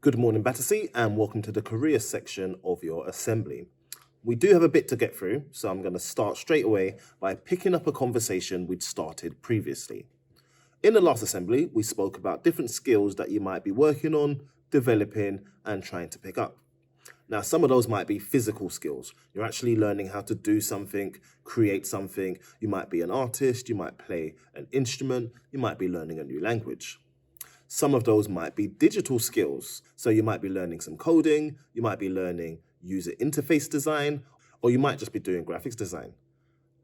Good morning, Battersea, and welcome to the career section of your assembly. We do have a bit to get through, so I'm going to start straight away by picking up a conversation we'd started previously. In the last assembly, we spoke about different skills that you might be working on, developing, and trying to pick up. Now, some of those might be physical skills. You're actually learning how to do something, create something. You might be an artist, you might play an instrument, you might be learning a new language. Some of those might be digital skills. So you might be learning some coding, you might be learning user interface design, or you might just be doing graphics design.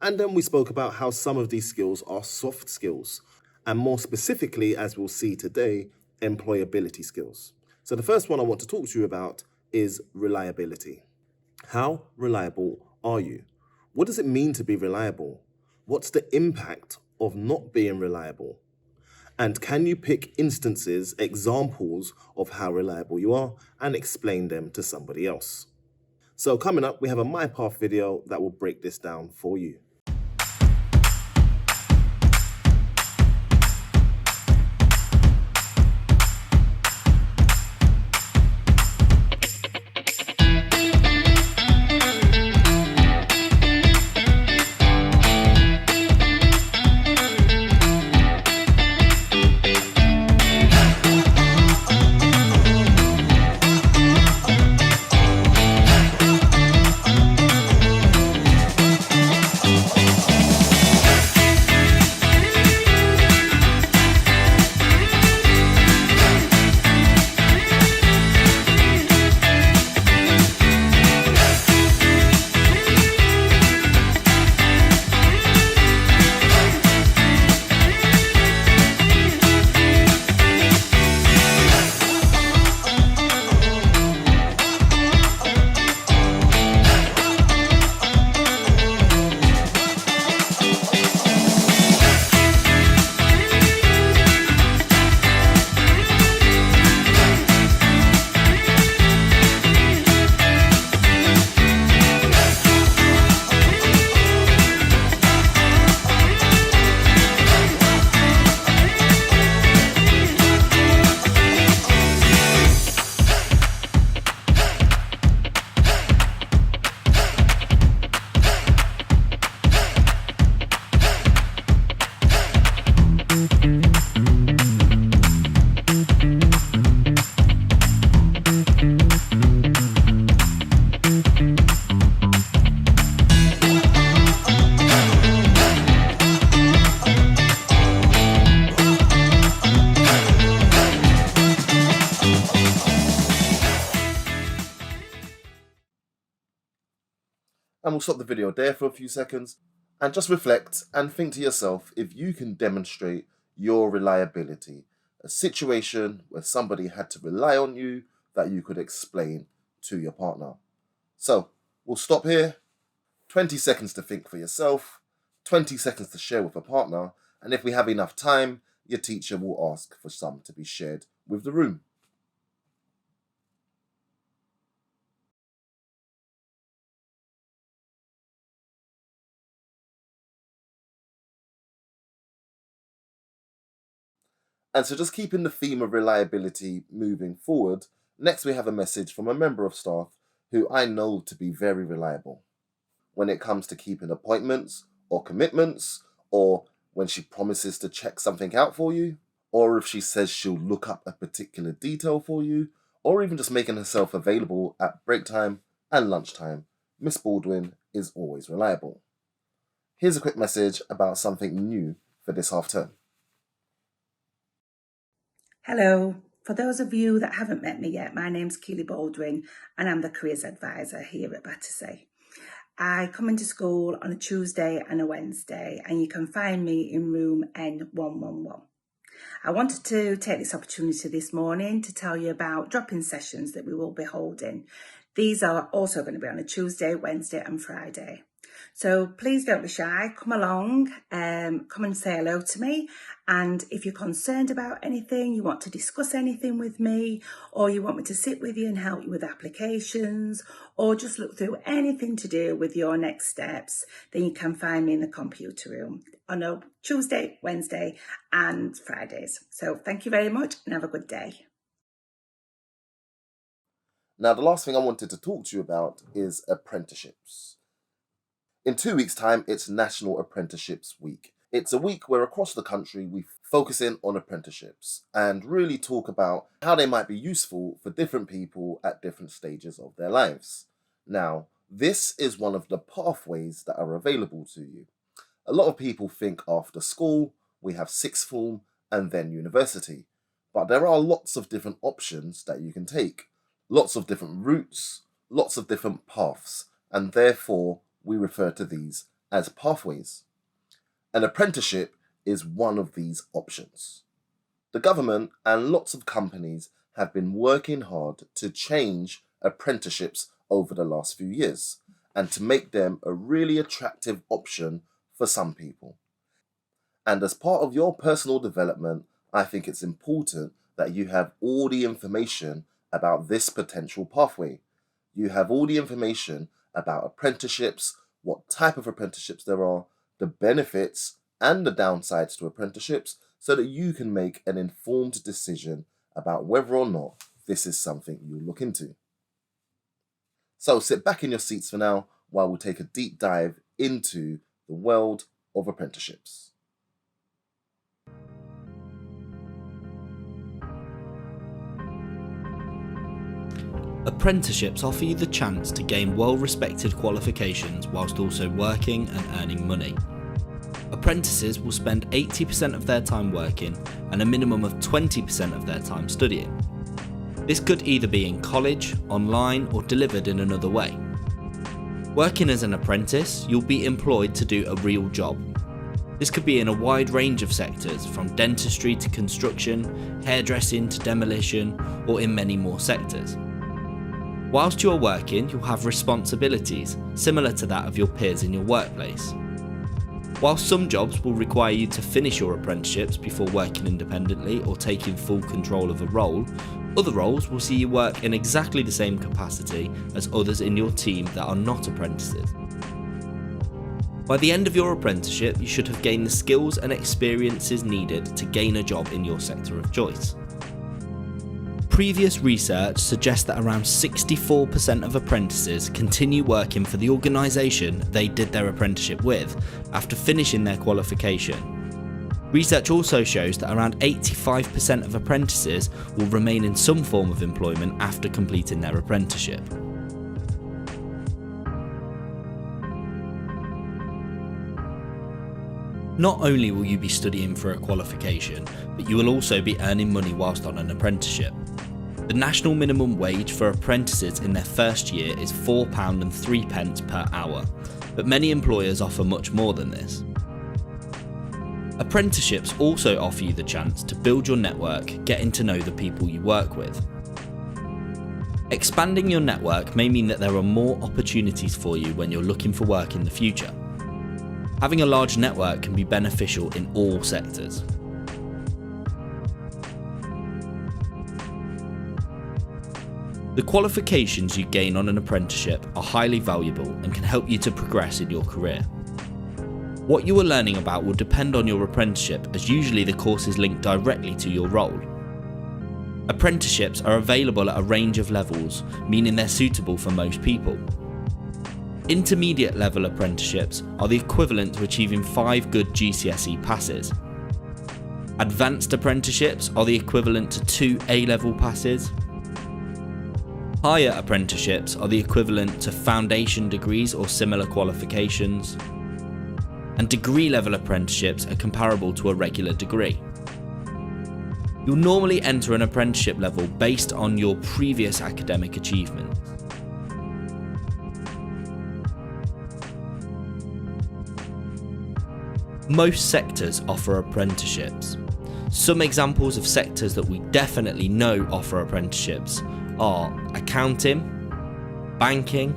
And then we spoke about how some of these skills are soft skills, and more specifically, as we'll see today, employability skills. So the first one I want to talk to you about is reliability. How reliable are you? What does it mean to be reliable? What's the impact of not being reliable? And can you pick instances, examples of how reliable you are and explain them to somebody else? So coming up, we have a My Path video that will break this down for you. And we'll stop the video there for a few seconds and just reflect and think to yourself if you can demonstrate your reliability, a situation where somebody had to rely on you that you could explain to your partner. So we'll stop here, 20 seconds to think for yourself, 20 seconds to share with a partner, and if we have enough time, your teacher will ask for some to be shared with the room. And so just keeping the theme of reliability moving forward, next we have a message from a member of staff who I know to be very reliable when it comes to keeping appointments or commitments, or when she promises to check something out for you, or if she says she'll look up a particular detail for you, or even just making herself available at break time and lunchtime. Miss Baldwin is always reliable. Here's a quick message about something new for this half term. Hello, for those of you that haven't met me yet, my name's Keely Baldwin and I'm the Careers Advisor here at Battersea. I come into school on a Tuesday and a Wednesday and you can find me in room N111. I wanted to take this opportunity this morning to tell you about drop-in sessions that we will be holding. These are also going to be on a Tuesday, Wednesday and Friday. So please don't be shy, come along, come and say hello to me. And if you're concerned about anything, you want to discuss anything with me, or you want me to sit with you and help you with applications, or just look through anything to do with your next steps, then you can find me in the computer room on a Tuesday, Wednesday and Fridays. So thank you very much and have a good day. Now, the last thing I wanted to talk to you about is apprenticeships. In 2 weeks' time, it's National Apprenticeships Week. It's a week where across the country we focus in on apprenticeships and really talk about how they might be useful for different people at different stages of their lives. Now, this is one of the pathways that are available to you. A lot of people think after school, we have sixth form and then university. But there are lots of different options that you can take, lots of different routes, lots of different paths, and therefore we refer to these as pathways. An apprenticeship is one of these options. The government and lots of companies have been working hard to change apprenticeships over the last few years and to make them a really attractive option for some people. And as part of your personal development, I think it's important that you have all the information about this potential pathway. You have all the information about apprenticeships, what type of apprenticeships there are, the benefits and the downsides to apprenticeships, so that you can make an informed decision about whether or not this is something you look into. So sit back in your seats for now while we take a deep dive into the world of apprenticeships. Apprenticeships offer you the chance to gain well-respected qualifications whilst also working and earning money. Apprentices will spend 80% of their time working and a minimum of 20% of their time studying. This could either be in college, online, or delivered in another way. Working as an apprentice, you'll be employed to do a real job. This could be in a wide range of sectors, from dentistry to construction, hairdressing to demolition, or in many more sectors. Whilst you're working, you'll have responsibilities similar to that of your peers in your workplace. While some jobs will require you to finish your apprenticeships before working independently or taking full control of a role, other roles will see you work in exactly the same capacity as others in your team that are not apprentices. By the end of your apprenticeship, you should have gained the skills and experiences needed to gain a job in your sector of choice. Previous research suggests that around 64% of apprentices continue working for the organisation they did their apprenticeship with after finishing their qualification. Research also shows that around 85% of apprentices will remain in some form of employment after completing their apprenticeship. Not only will you be studying for a qualification, but you will also be earning money whilst on an apprenticeship. The national minimum wage for apprentices in their first year is £4.03 per hour, but many employers offer much more than this. Apprenticeships also offer you the chance to build your network, getting to know the people you work with. Expanding your network may mean that there are more opportunities for you when you're looking for work in the future. Having a large network can be beneficial in all sectors. The qualifications you gain on an apprenticeship are highly valuable and can help you to progress in your career. What you are learning about will depend on your apprenticeship, as usually the course is linked directly to your role. Apprenticeships are available at a range of levels, meaning they're suitable for most people. Intermediate level apprenticeships are the equivalent to achieving 5 good GCSE passes. Advanced apprenticeships are the equivalent to 2 A-level passes. Higher apprenticeships are the equivalent to foundation degrees or similar qualifications. And degree-level apprenticeships are comparable to a regular degree. You'll normally enter an apprenticeship level based on your previous academic achievements. Most sectors offer apprenticeships. Some examples of sectors that we definitely know offer apprenticeships are accounting, banking,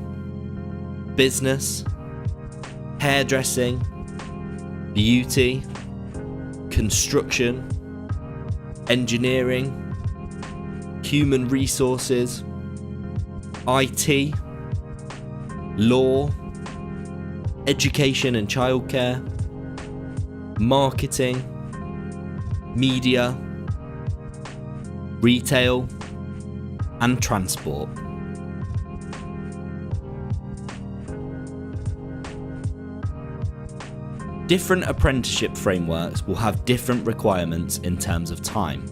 business, hairdressing, beauty, construction, engineering, human resources, IT, law, education and childcare, marketing, media, retail, and transport. Different apprenticeship frameworks will have different requirements in terms of time.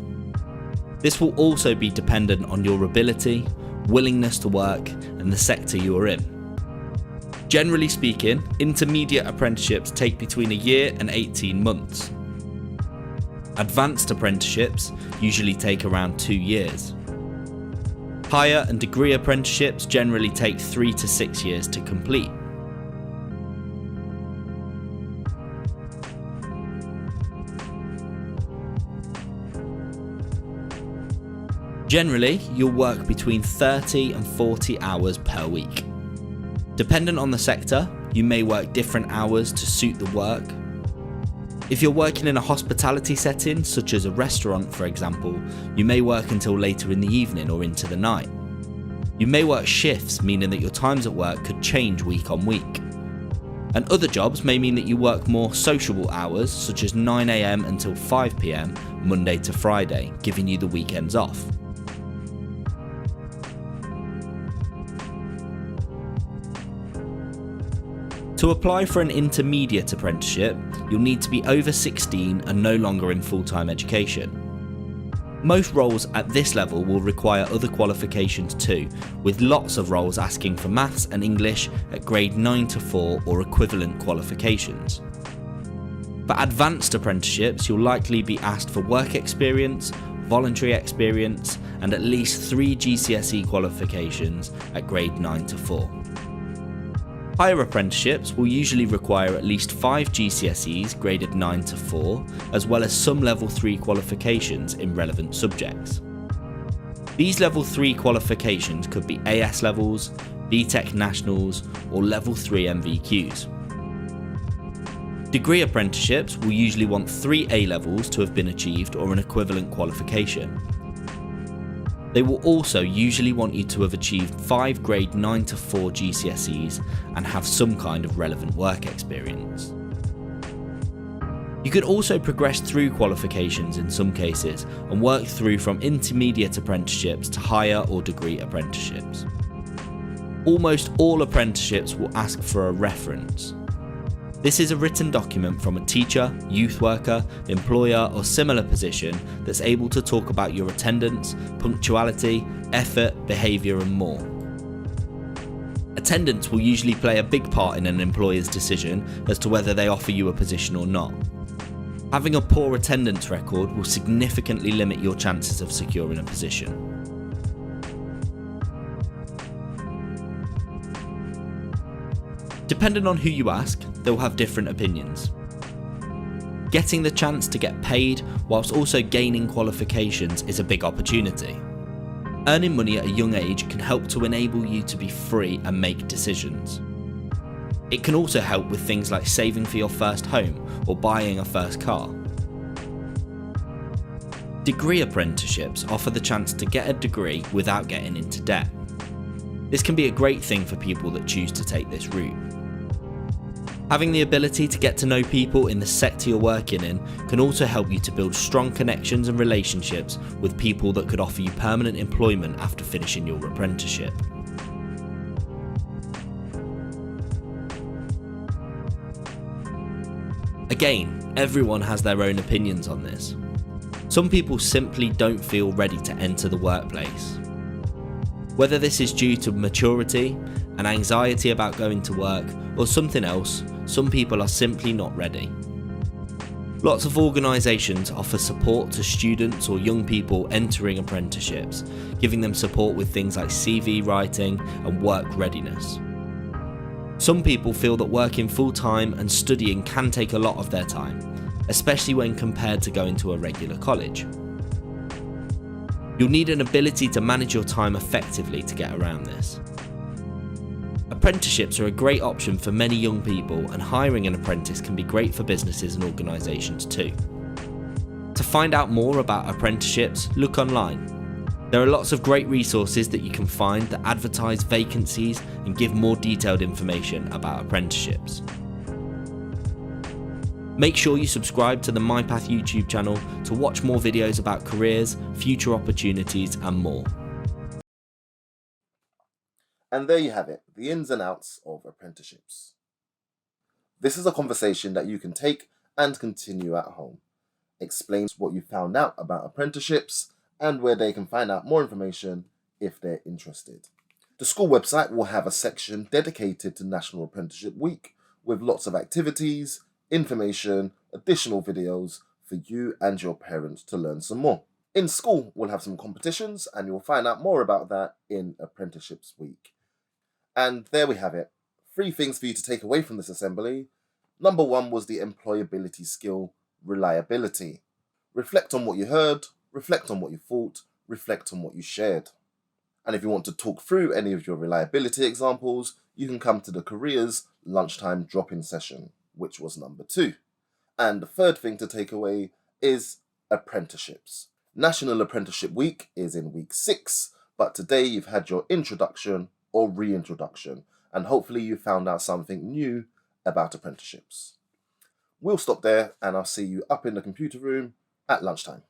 This will also be dependent on your ability, willingness to work, and the sector you are in. Generally speaking, intermediate apprenticeships take between a year and 18 months. Advanced apprenticeships usually take around 2 years. Higher and degree apprenticeships generally take 3 to 6 years to complete. Generally, you'll work between 30 and 40 hours per week. Dependent on the sector, you may work different hours to suit the work. If you're working in a hospitality setting, such as a restaurant for example, you may work until later in the evening or into the night. You may work shifts, meaning that your times at work could change week on week. And other jobs may mean that you work more sociable hours, such as 9 AM until 5 PM, Monday to Friday, giving you the weekends off. To apply for an intermediate apprenticeship, you'll need to be over 16 and no longer in full-time education. Most roles at this level will require other qualifications too, with lots of roles asking for maths and English at grade 9 to 4 or equivalent qualifications. For advanced apprenticeships, you'll likely be asked for work experience, voluntary experience, and at least 3 GCSE qualifications at grade 9 to 4. Higher apprenticeships will usually require at least 5 GCSEs graded 9 to 4, as well as some level 3 qualifications in relevant subjects. These level 3 qualifications could be AS levels, BTEC nationals, or level 3 MVQs. Degree apprenticeships will usually want 3 A levels to have been achieved or an equivalent qualification. They will also usually want you to have achieved 5 grade 9 to 4 GCSEs and have some kind of relevant work experience. You could also progress through qualifications in some cases and work through from intermediate apprenticeships to higher or degree apprenticeships. Almost all apprenticeships will ask for a reference. This is a written document from a teacher, youth worker, employer or similar position that's able to talk about your attendance, punctuality, effort, behaviour and more. Attendance will usually play a big part in an employer's decision as to whether they offer you a position or not. Having a poor attendance record will significantly limit your chances of securing a position. Depending on who you ask, they'll have different opinions. Getting the chance to get paid whilst also gaining qualifications is a big opportunity. Earning money at a young age can help to enable you to be free and make decisions. It can also help with things like saving for your first home or buying a first car. Degree apprenticeships offer the chance to get a degree without getting into debt. This can be a great thing for people that choose to take this route. Having the ability to get to know people in the sector you're working in can also help you to build strong connections and relationships with people that could offer you permanent employment after finishing your apprenticeship. Again, everyone has their own opinions on this. Some people simply don't feel ready to enter the workplace. Whether this is due to maturity, an anxiety about going to work, or something else, some people are simply not ready. Lots of organisations offer support to students or young people entering apprenticeships, giving them support with things like CV writing and work readiness. Some people feel that working full-time and studying can take a lot of their time, especially when compared to going to a regular college. You'll need an ability to manage your time effectively to get around this. Apprenticeships are a great option for many young people, and hiring an apprentice can be great for businesses and organisations too. To find out more about apprenticeships, look online. There are lots of great resources that you can find that advertise vacancies and give more detailed information about apprenticeships. Make sure you subscribe to the MyPath YouTube channel to watch more videos about careers, future opportunities and more. And there you have it, the ins and outs of apprenticeships. This is a conversation that you can take and continue at home. Explains what you found out about apprenticeships and where they can find out more information if they're interested. The school website will have a section dedicated to National Apprenticeship Week with lots of activities, information, additional videos for you and your parents to learn some more. In school, we'll have some competitions and you'll find out more about that in Apprenticeships Week. And there we have it. 3 things for you to take away from this assembly. Number 1 was the employability skill, reliability. Reflect on what you heard, reflect on what you thought, reflect on what you shared. And if you want to talk through any of your reliability examples, you can come to the careers lunchtime drop-in session, which was number 2. And the third thing to take away is apprenticeships. National Apprenticeship Week is in week 6, but today you've had your introduction or reintroduction, and hopefully you found out something new about apprenticeships. We'll stop there and I'll see you up in the computer room at lunchtime.